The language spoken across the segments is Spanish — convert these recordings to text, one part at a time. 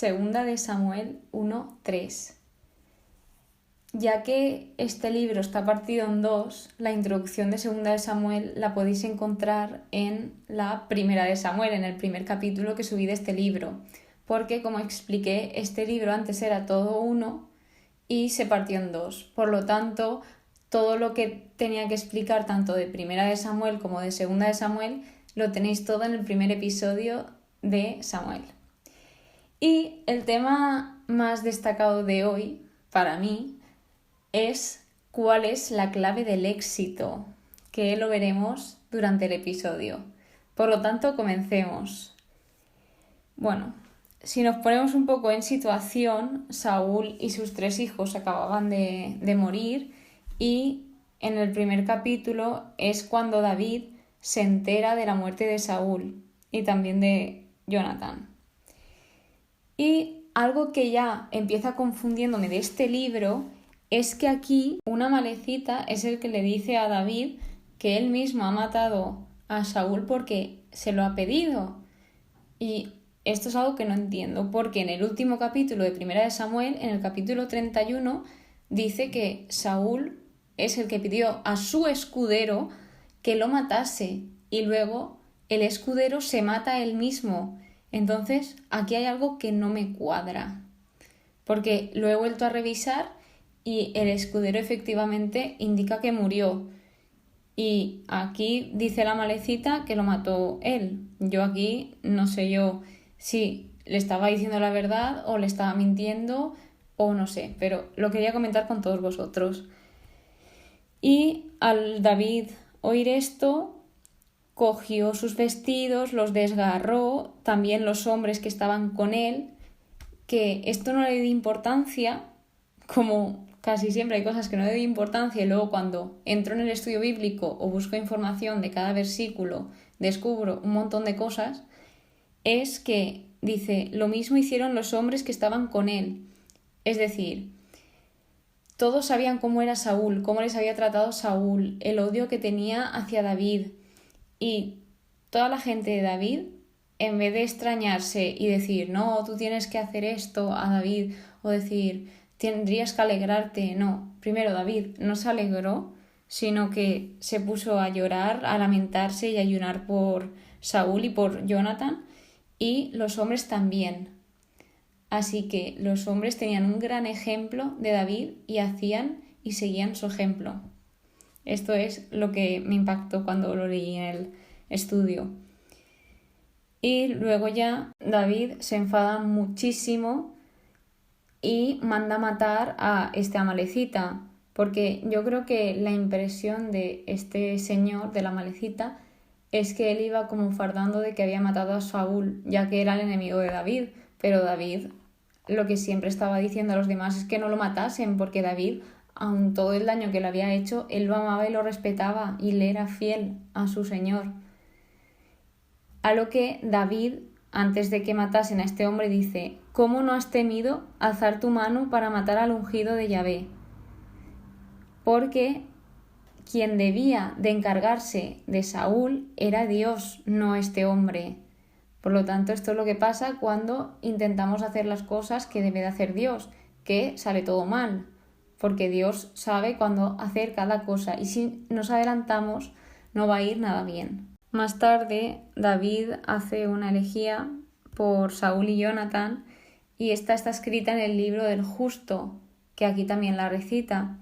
Segunda de Samuel 1:3. Ya que este libro está partido en dos, la introducción de Segunda de Samuel la podéis encontrar en la Primera de Samuel, en el primer capítulo que subí de este libro, porque como expliqué, este libro antes era todo uno y se partió en dos. Por lo tanto, todo lo que tenía que explicar tanto de Primera de Samuel como de Segunda de Samuel lo tenéis todo en el primer episodio de Samuel. Y el tema más destacado de hoy, para mí, es cuál es la clave del éxito, que lo veremos durante el episodio. Por lo tanto, comencemos. Bueno, si nos ponemos un poco en situación, Saúl y sus 3 hijos acababan de morir y en el primer capítulo es cuando David se entera de la muerte de Saúl y también de Jonatán. Y algo que ya empieza confundiéndome de este libro es que aquí una Amalecita es el que le dice a David que él mismo ha matado a Saúl porque se lo ha pedido. Y esto es algo que no entiendo, porque en el último capítulo de Primera de Samuel, en el capítulo 31, dice que Saúl es el que pidió a su escudero que lo matase y luego el escudero se mata a él mismo. Entonces, aquí hay algo que no me cuadra, porque lo he vuelto a revisar y el escudero efectivamente indica que murió. Y aquí dice la Amalecita que lo mató él. Yo aquí no sé yo si le estaba diciendo la verdad o le estaba mintiendo o no sé, pero lo quería comentar con todos vosotros. Y al David oír esto, cogió sus vestidos, los desgarró, también los hombres que estaban con él, que esto no le dio importancia, como casi siempre hay cosas que no le doy importancia y luego cuando entro en el estudio bíblico o busco información de cada versículo descubro un montón de cosas, es que dice, lo mismo hicieron los hombres que estaban con él. Es decir, todos sabían cómo era Saúl, cómo les había tratado Saúl, el odio que tenía hacia David. Y toda la gente de David, en vez de extrañarse y decir, no, tú tienes que hacer esto a David, o decir, tendrías que alegrarte, no. Primero David no se alegró, sino que se puso a llorar, a lamentarse y a ayunar por Saúl y por Jonatán, y los hombres también. Así que los hombres tenían un gran ejemplo de David y hacían y seguían su ejemplo. Esto es lo que me impactó cuando lo leí en el estudio. Y luego ya David se enfada muchísimo y manda matar a este Amalecita, porque yo creo que la impresión de este señor, de la Amalecita, es que él iba como fardando de que había matado a Saúl, ya que era el enemigo de David, pero David lo que siempre estaba diciendo a los demás es que no lo matasen, porque David, aun todo el daño que le había hecho, él lo amaba y lo respetaba y le era fiel a su señor. A lo que David, antes de que matasen a este hombre, dice, ¿cómo no has temido alzar tu mano para matar al ungido de Yahvé? Porque quien debía de encargarse de Saúl era Dios, no este hombre. Por lo tanto, esto es lo que pasa cuando intentamos hacer las cosas que debe de hacer Dios, que sale todo mal, porque Dios sabe cuándo hacer cada cosa y si nos adelantamos no va a ir nada bien. Más tarde, David hace una elegía por Saúl y Jonatán y esta está escrita en el libro del Justo, que aquí también la recita.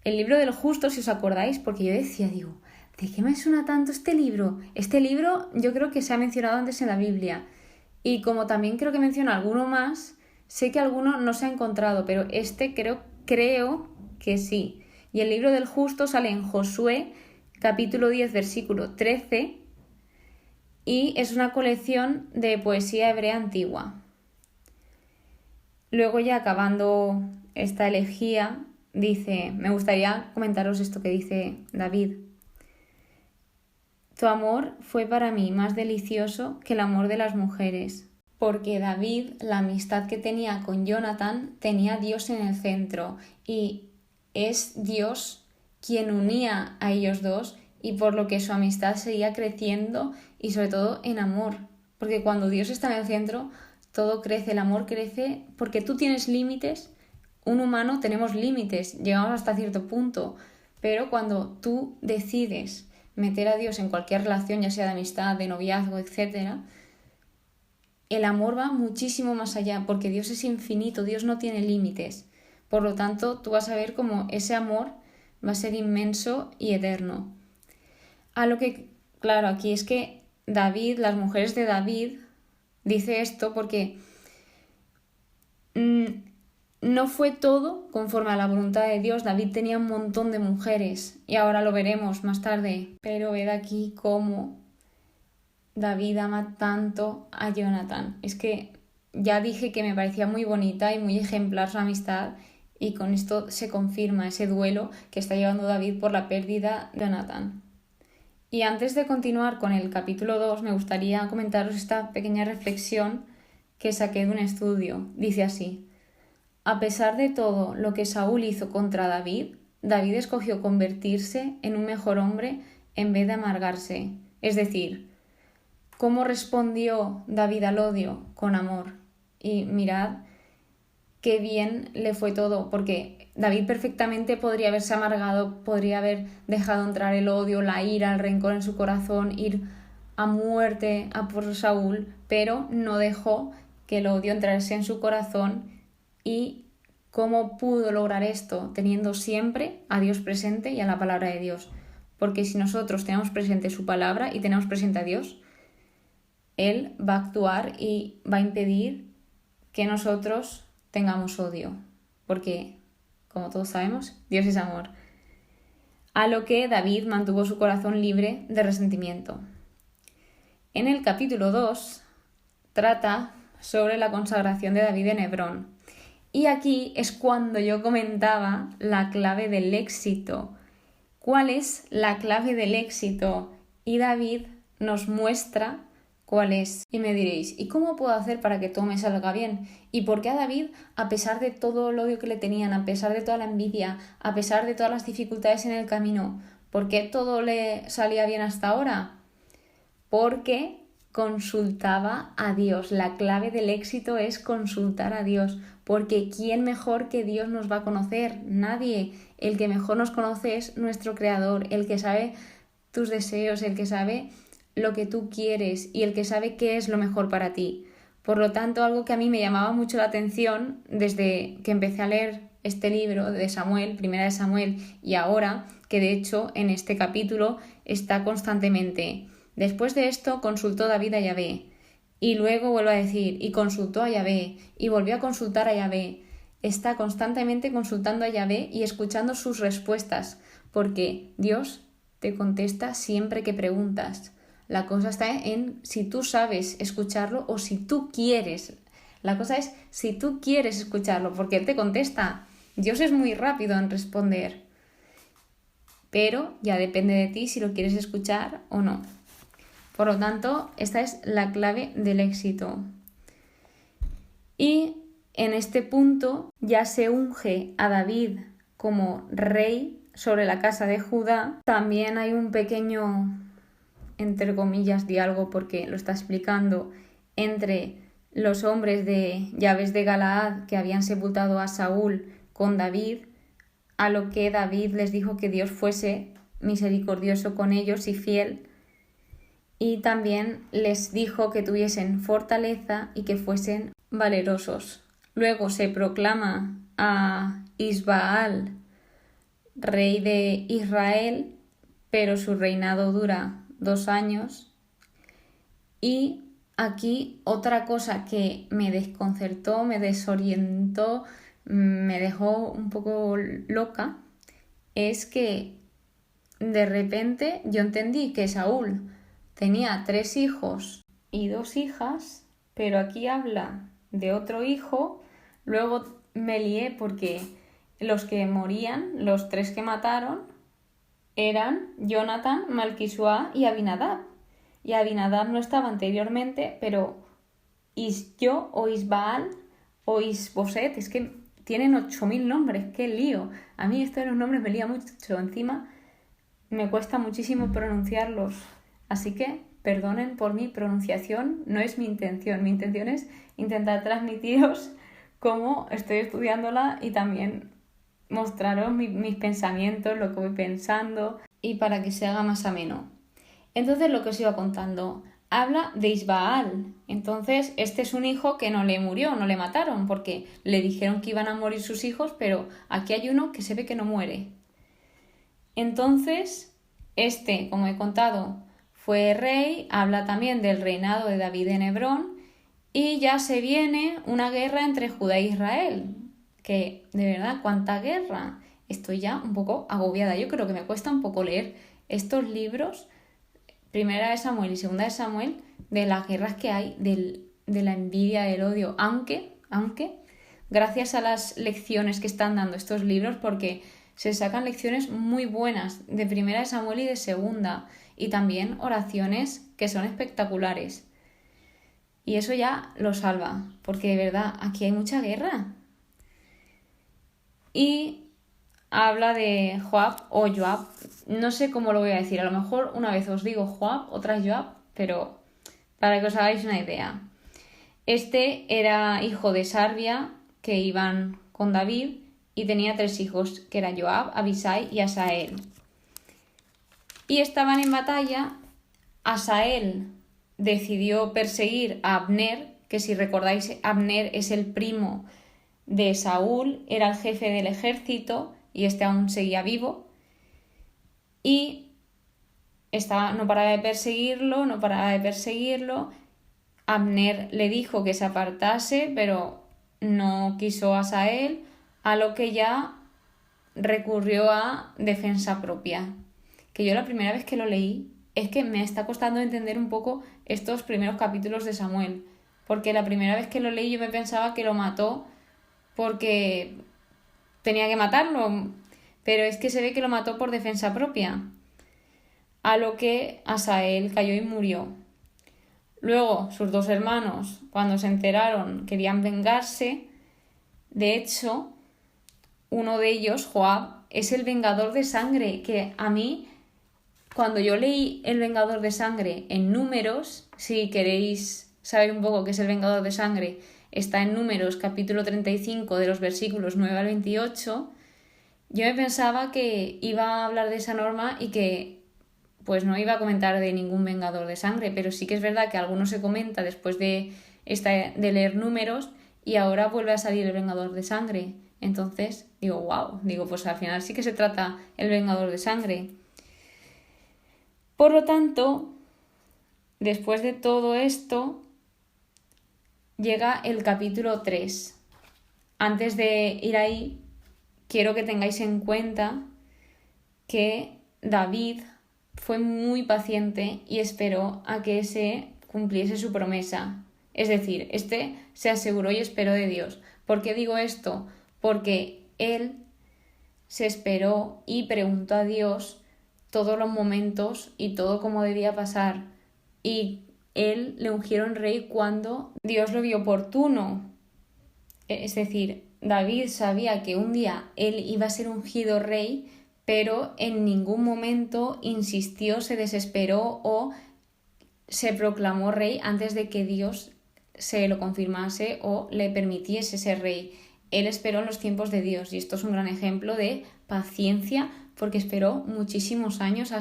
El libro del Justo, si os acordáis, porque yo decía, digo, ¿de qué me suena tanto este libro? Este libro yo creo que se ha mencionado antes en la Biblia y como también creo que menciona alguno más, sé que alguno no se ha encontrado, pero este creo que sí. Y el libro del Justo sale en Josué, capítulo 10, versículo 13, y es una colección de poesía hebrea antigua. Luego ya acabando esta elegía, dice, me gustaría comentaros esto que dice David. Tu amor fue para mí más delicioso que el amor de las mujeres, porque David, la amistad que tenía con Jonatán, tenía a Dios en el centro y es Dios quien unía a ellos dos y por lo que su amistad seguía creciendo y sobre todo en amor, porque cuando Dios está en el centro, todo crece, el amor crece porque tú tienes límites, un humano tenemos límites, llegamos hasta cierto punto, pero cuando tú decides meter a Dios en cualquier relación, ya sea de amistad, de noviazgo, etc., el amor va muchísimo más allá, porque Dios es infinito, Dios no tiene límites. Por lo tanto, tú vas a ver cómo ese amor va a ser inmenso y eterno. A lo que, claro, aquí es que David, las mujeres de David, dice esto porque no fue todo conforme a la voluntad de Dios. David tenía un montón de mujeres y ahora lo veremos más tarde. Pero ved aquí cómo David ama tanto a Jonathan. Es que ya dije que me parecía muy bonita y muy ejemplar su amistad y con esto se confirma ese duelo que está llevando David por la pérdida de Jonathan. Y antes de continuar con el capítulo 2 me gustaría comentaros esta pequeña reflexión que saqué de un estudio. Dice así: a pesar de todo lo que Saúl hizo contra David, David escogió convertirse en un mejor hombre en vez de amargarse. Es decir, ¿cómo respondió David al odio? Con amor. Y mirad qué bien le fue todo, porque David perfectamente podría haberse amargado, podría haber dejado entrar el odio, la ira, el rencor en su corazón, ir a muerte a por Saúl, pero no dejó que el odio entrase en su corazón. ¿Y cómo pudo lograr esto? Teniendo siempre a Dios presente y a la palabra de Dios. Porque si nosotros tenemos presente su palabra y tenemos presente a Dios, Él va a actuar y va a impedir que nosotros tengamos odio. Porque, como todos sabemos, Dios es amor. A lo que David mantuvo su corazón libre de resentimiento. En el capítulo 2 trata sobre la consagración de David en Hebrón. Y aquí es cuando yo comentaba la clave del éxito. ¿Cuál es la clave del éxito? Y David nos muestra cuál es. Y me diréis, ¿y cómo puedo hacer para que todo me salga bien? ¿Y por qué a David, a pesar de todo el odio que le tenían, a pesar de toda la envidia, a pesar de todas las dificultades en el camino, por qué todo le salía bien hasta ahora? Porque consultaba a Dios. La clave del éxito es consultar a Dios, porque ¿quién mejor que Dios nos va a conocer? Nadie. El que mejor nos conoce es nuestro Creador, el que sabe tus deseos, el que sabe lo que tú quieres y el que sabe qué es lo mejor para ti. Por lo tanto, algo que a mí me llamaba mucho la atención desde que empecé a leer este libro de Samuel, Primera de Samuel, y ahora, que de hecho en este capítulo está constantemente: después de esto consultó David a Yahvé, y luego vuelve a decir, y consultó a Yahvé, y volvió a consultar a Yahvé. Está constantemente consultando a Yahvé y escuchando sus respuestas, porque Dios te contesta siempre que preguntas. La cosa está en si tú sabes escucharlo o si tú quieres. La cosa es si tú quieres escucharlo, porque Él te contesta. Dios es muy rápido en responder, pero ya depende de ti si lo quieres escuchar o no. Por lo tanto, esta es la clave del éxito. Y en este punto ya se unge a David como rey sobre la casa de Judá. También hay un pequeño, entre comillas, diálogo, porque lo está explicando, entre los hombres de Yabes de Galaad que habían sepultado a Saúl con David, a lo que David les dijo que Dios fuese misericordioso con ellos y fiel, y también les dijo que tuviesen fortaleza y que fuesen valerosos. Luego se proclama a Isbaal rey de Israel, pero su reinado dura 2 años. Y aquí otra cosa que me desconcertó, me desorientó, me dejó un poco loca, es que de repente yo entendí que Saúl tenía 3 hijos y 2 hijas, pero aquí habla de otro hijo. Luego me lié porque los que morían, los 3 que mataron, eran Jonathan, Malquisuá y Abinadab. Y Abinadab no estaba anteriormente, pero Isyo o Isbaal o Isboset, es que tienen 8000 nombres, qué lío. A mí esto de los nombres me lía mucho, encima me cuesta muchísimo pronunciarlos. Así que perdonen por mi pronunciación, no es mi intención. Mi intención es intentar transmitiros cómo estoy estudiándola y también mostraros mis pensamientos, lo que voy pensando y para que se haga más ameno. Entonces lo que os iba contando, habla de Isbaal. Entonces este es un hijo que no le murió, no le mataron, porque le dijeron que iban a morir sus hijos, pero aquí hay uno que se ve que no muere. Entonces, este, como he contado, fue rey, habla también del reinado de David en Hebrón, y ya se viene una guerra entre Judá e Israel, que de verdad, ¿cuánta guerra? Estoy ya un poco agobiada. Yo creo que me cuesta un poco leer estos libros, Primera de Samuel y Segunda de Samuel, de las guerras que hay, de la envidia, del odio, aunque, gracias a las lecciones que están dando estos libros, porque se sacan lecciones muy buenas de Primera de Samuel y de Segunda, y también oraciones que son espectaculares. Y eso ya lo salva, porque de verdad aquí hay mucha guerra. Y habla de Joab o Joab, no sé cómo lo voy a decir, a lo mejor una vez os digo Joab, otra es Joab, pero para que os hagáis una idea. Este era hijo de Sarbia, que iban con David, y tenía 3 hijos, que eran Joab, Abisai y Asael. Y estaban en batalla. Asael decidió perseguir a Abner, que si recordáis, Abner es el primo de Saúl, era el jefe del ejército y este aún seguía vivo. Y no paraba de perseguirlo. Abner le dijo que se apartase, pero no quiso Asael, a lo que ya recurrió a defensa propia. Que yo la primera vez que lo leí es que me está costando entender un poco estos primeros capítulos de Samuel, porque la primera vez que lo leí yo me pensaba que lo mató porque tenía que matarlo, pero es que se ve que lo mató por defensa propia, a lo que Asael cayó y murió. Luego sus 2 hermanos, cuando se enteraron, querían vengarse. De hecho, uno de ellos, Joab, es el vengador de sangre, que a mí, cuando yo leí el vengador de sangre en Números, si queréis saber un poco qué es el vengador de sangre, está en Números capítulo 35 de los versículos 9 al 28, yo me pensaba que iba a hablar de esa norma y que pues no iba a comentar de ningún vengador de sangre, pero sí que es verdad que alguno se comenta después de leer Números y ahora vuelve a salir el vengador de sangre. Entonces digo, wow, pues al final sí que se trata el vengador de sangre. Por lo tanto, después de todo esto, llega el capítulo 3. Antes de ir ahí, quiero que tengáis en cuenta que David fue muy paciente y esperó a que se cumpliese su promesa. Es decir, este se aseguró y esperó de Dios. ¿Por qué digo esto? Porque él se esperó y preguntó a Dios todos los momentos y todo cómo debía pasar. Y él le ungieron rey cuando Dios lo vio oportuno. Es decir, David sabía que un día él iba a ser ungido rey, pero en ningún momento insistió, se desesperó o se proclamó rey antes de que Dios se lo confirmase o le permitiese ser rey. Él esperó en los tiempos de Dios y esto es un gran ejemplo de paciencia porque esperó muchísimos años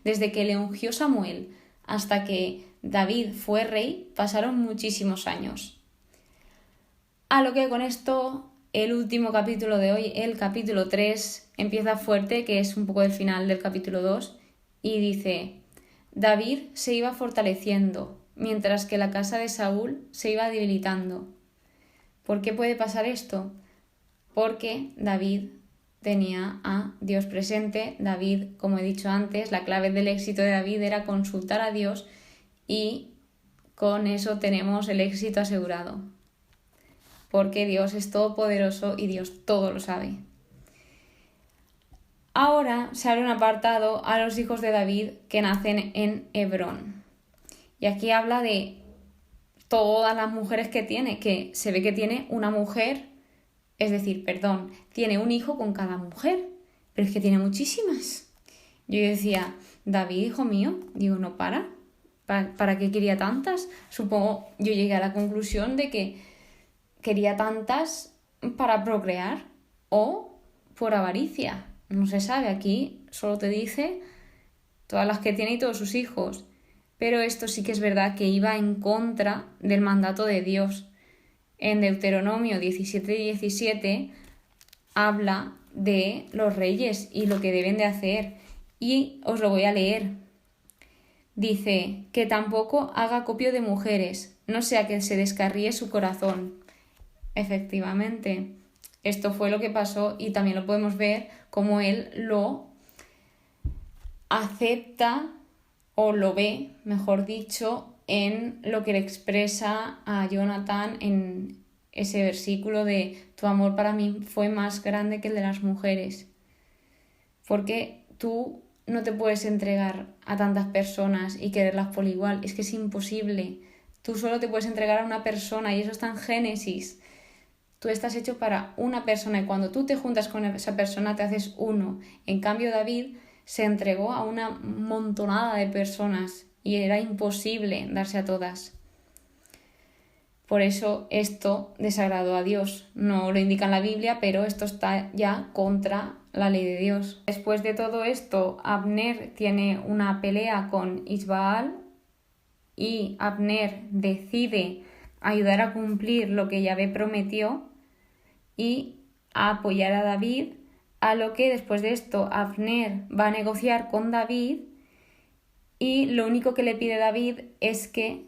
desde que le ungió Samuel hasta que David fue rey, pasaron muchísimos años. A lo que con esto, el último capítulo de hoy, el capítulo 3, empieza fuerte, que es un poco el final del capítulo 2, y dice: David se iba fortaleciendo, mientras que la casa de Saúl se iba debilitando. ¿Por qué puede pasar esto? Porque David tenía a Dios presente. David, como he dicho antes, la clave del éxito de David era consultar a Dios y con eso tenemos el éxito asegurado. Porque Dios es todopoderoso y Dios todo lo sabe. Ahora se abre un apartado a los hijos de David que nacen en Hebrón. Y aquí habla de todas las mujeres que tiene, que se ve que tiene una mujer, tiene un hijo con cada mujer, pero es que tiene muchísimas. Yo decía, David, hijo mío, digo, no para ¿Para qué quería tantas? Supongo, yo llegué a la conclusión de que quería tantas para procrear o por avaricia. No se sabe, aquí solo te dice todas las que tiene y todos sus hijos. Pero esto sí que es verdad que iba en contra del mandato de Dios. En Deuteronomio 17:17 habla de los reyes y lo que deben de hacer. Y os lo voy a leer. Dice que tampoco haga acopio de mujeres, no sea que se descarríe su corazón. Efectivamente, esto fue lo que pasó y también lo podemos ver como él lo acepta o lo ve, mejor dicho, en lo que le expresa a Jonathan en ese versículo de tu amor para mí fue más grande que el de las mujeres. Porque tú no te puedes entregar a tantas personas y quererlas por igual. Es que es imposible. Tú solo te puedes entregar a una persona y eso está en Génesis. Tú estás hecho para una persona y cuando tú te juntas con esa persona te haces uno. En cambio, David se entregó a una montonada de personas y era imposible darse a todas. Por eso esto desagradó a Dios. No lo indica en la Biblia, pero esto está ya contra la ley de Dios. Después de todo esto, Abner tiene una pelea con Isbaal y Abner decide ayudar a cumplir lo que Yahvé prometió y a apoyar a David, a lo que después de esto Abner va a negociar con David y lo único que le pide David es que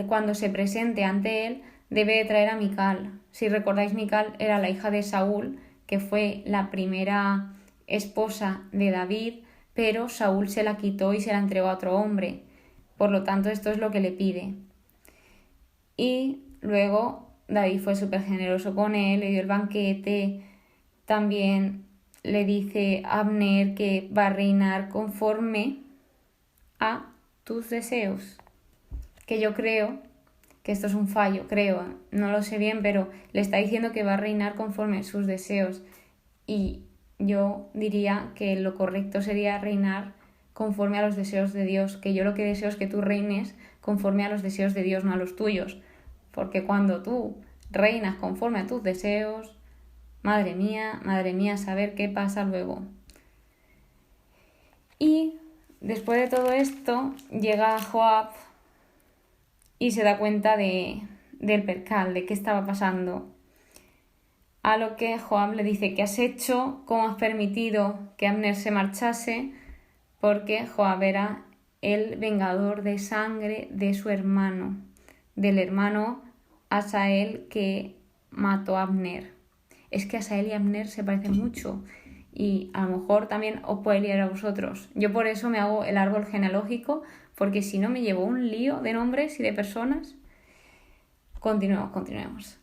cuando se presente ante él debe de traer a Mical. Si recordáis, Mical era la hija de Saúl, que fue la primera esposa de David, pero Saúl se la quitó y se la entregó a otro hombre. Por lo tanto, esto es lo que le pide. Y luego David fue súper generoso con él, le dio el banquete. También le dice a Abner que va a reinar conforme a tus deseos. Que yo creo que esto es un fallo, no lo sé bien, pero le está diciendo que va a reinar conforme a sus deseos. Y yo diría que lo correcto sería reinar conforme a los deseos de Dios, que yo lo que deseo es que tú reines conforme a los deseos de Dios, no a los tuyos. Porque cuando tú reinas conforme a tus deseos, madre mía, saber qué pasa luego. Y después de todo esto, llega Joab y se da cuenta del percal, de qué estaba pasando. A lo que Joab le dice: ¿qué has hecho? ¿Cómo has permitido que Abner se marchase? Porque Joab era el vengador de sangre de su hermano, del hermano Asael que mató a Abner. Es que Asael y Abner se parecen mucho y a lo mejor también os puede liar a vosotros. Yo por eso me hago el árbol genealógico, porque si no me llevo un lío de nombres y de personas. Continuemos.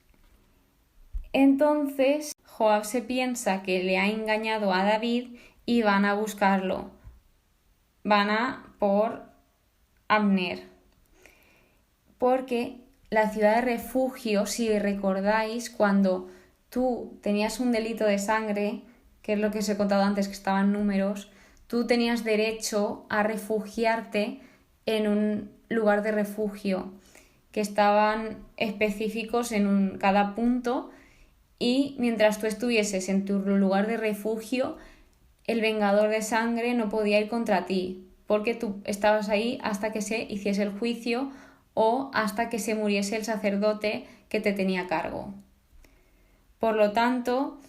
Entonces Joab se piensa que le ha engañado a David y van a buscarlo. Van a por Abner. Porque la ciudad de refugio, si recordáis, cuando tú tenías un delito de sangre, que es lo que os he contado antes, que estaban números, tú tenías derecho a refugiarte en un lugar de refugio, que estaban específicos en cada punto, y mientras tú estuvieses en tu lugar de refugio, el vengador de sangre no podía ir contra ti, porque tú estabas ahí hasta que se hiciese el juicio o hasta que se muriese el sacerdote que te tenía a cargo. Por lo tanto,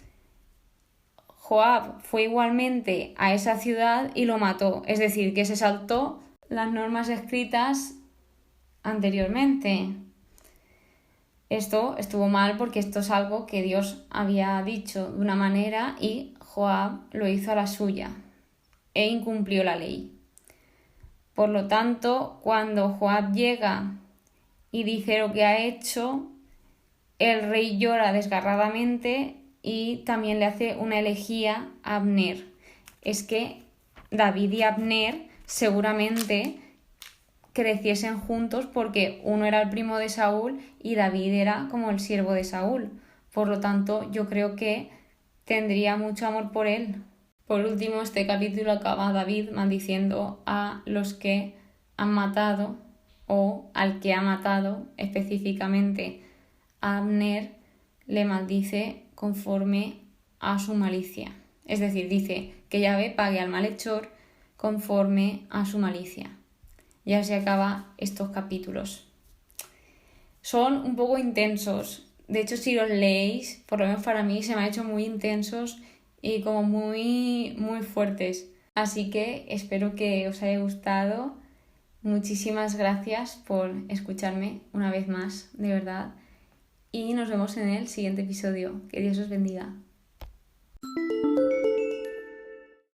Joab fue igualmente a esa ciudad y lo mató, es decir, que se saltó las normas escritas anteriormente. Esto estuvo mal porque esto es algo que Dios había dicho de una manera y Joab lo hizo a la suya e incumplió la ley. Por lo tanto, cuando Joab llega y dice lo que ha hecho, el rey llora desgarradamente y también le hace una elegía a Abner. Es que David y Abner seguramente creciesen juntos porque uno era el primo de Saúl y David era como el siervo de Saúl. Por lo tanto, yo creo que tendría mucho amor por él. Por último, este capítulo acaba David maldiciendo a los que han matado o al que ha matado específicamente a Abner le maldice conforme a su malicia. Es decir, dice que Yahvé pague al malhechor conforme a su malicia. Y así acaba estos capítulos. Son un poco intensos. De hecho, si los leéis, por lo menos para mí, se me han hecho muy intensos y como muy, muy fuertes. Así que espero que os haya gustado. Muchísimas gracias por escucharme una vez más, de verdad. Y nos vemos en el siguiente episodio. Que Dios os bendiga.